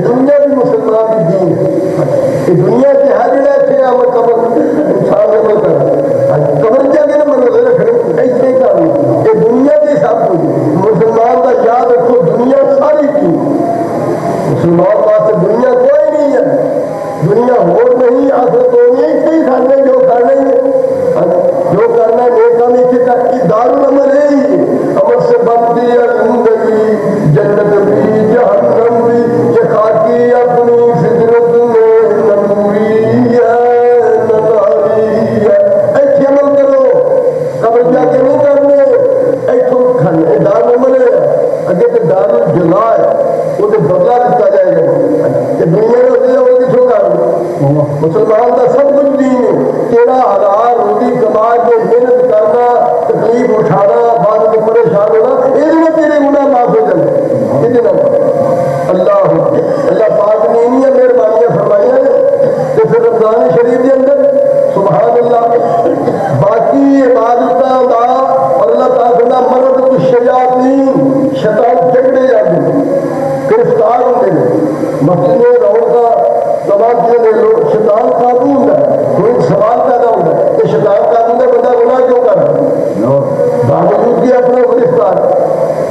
دنیا بھی مسلمان کی دین ہے کہ دنیا کے ہر جگہ سے عمل قبر انسان عمل کر قبر جا کے نا مطلب رکھنے ایسے کام یہ دنیا کے سب کچھ مسلمان کا یاد رکھو دنیا ساری کی مسلمان واسطے دنیا کوئی نہیں ہے دنیا ہو نہیں اصل تو نہیں صحیح کرنے جو کرنے جو کرنا نیک کام کی دارالعمل ہے ہی عمل سے بنتی ہے زندگی جنت بھی جہنم بھی یہ خاکی اپنی فطرت میں نموری ہے نظاری ہے ایسے عمل کرو قبر جا کے نہیں کرنے ایسے کھانے دارالعمل ہے اگر کہ دارالجزا ہے وہ تو بدلا دیتا جائے گا کہ دنیا میں ہوتی ہے وہ کسوں کرنا مسلمان کا سب کچھ دین ہے تیرا حلال روزی کما کے محنت کرنا تکلیف اٹھانا بعد میں پریشان ہونا یہ میں تیرے گناہ معاف ہو جائے اتنا اللہ پاک نے انہیں مہربانیاں فرمائی ہیں کہ پھر رمضان شریف کے اندر سبحان اللہ باقی عبادتاں دا اور اللہ تعالیٰ کا مرد کو شیاطین شیطان جھگڑے جاتے ہیں گرفتار ہوتے ہیں مسجد میں رونقاں تمام چیزیں لوگ شیطان قابو ہوتا ہے کوئی سوال پیدا ہوتا ہے کہ شیطان قابو میں بندہ گناہ کیوں کر رہا ہے باوجود کی اپنا گرفتار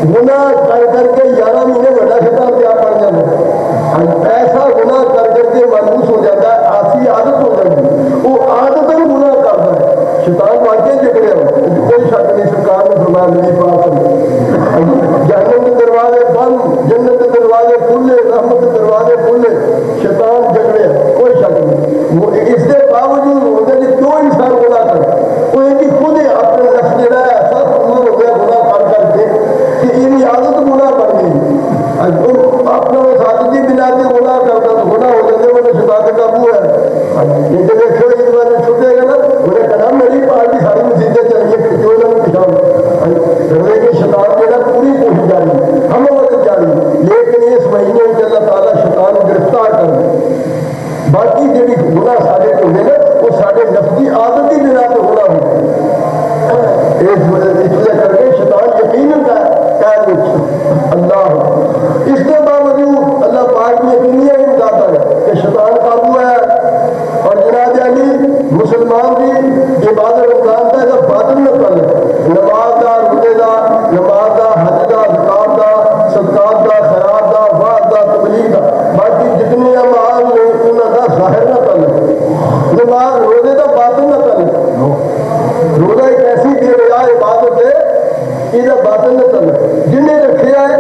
گناہ کر کے 11 مہینے بڑا شیطان کیا پڑ جاتا ہے ایسا گناہ کر کے مانوس ہو جاتا ہے آسی عادت ہو جاتی ہے وہ عادت ہی گناہ کرتا ہے شیطان واقعی جگڑے ہو کوئی شک نہیں سرکار نے فرمایا میری بات جہنم کے دروازے بند جنت کے دروازے کھلے رحمت کے دروازے کھلے شیطان جگڑے کوئی شک نہیں وہ اس کے باوجود ہوتے کہ کیوں انسان گناہ کرے وہ یہ کہ خود اپنے نفس جڑا ہے ایسا کمزور ہو گیا گناہ کر کے کہ ان عادت گناہ بن گئی اپنا وہ سادگی بنا کے گناہ کرتا تو گناہ ہو جاتے وہ شیطان کا قابو ہے یہ کہ دیکھو اس بار چھوٹے گا نا انہیں کہا میری پارٹی ساری مسیحتیں چاہیے کیوں نہ کسان کرنے کے شیطان جو ہے پوری کوشش جاری ہم وقت جاری لیکن اس مہینے میں اللہ تعالیٰ شیطان گرفتار کر دے باقی جی گناہ سارے ہوئے نا وہ سارے نفسی عادت ہی بنا پہ ہونا ہوگا اس وجہ کر کے شیطان یقین کا اللہ اس کے باوجود اللہ پاک نے دنیا ہی بتاتا ہے کہ شیطان قابو ہے اور جناب علی مسلمان بھی عبادت رمضان کا ایسا باطن نہ کر لے نماز دا روزے دا نماز دا حج دا زکات دا صدقات دا خیرات دا وعظ دا تبلیغ دا باقی جتنی اعمال نے انہاں دا ظاہر نہ کر لے نماز روزے دا باطن نہ کر لے روزہ ایک ایسی بے ریا عبادت ہے یہ باطن نہ کر لے جنہیں رکھے ہے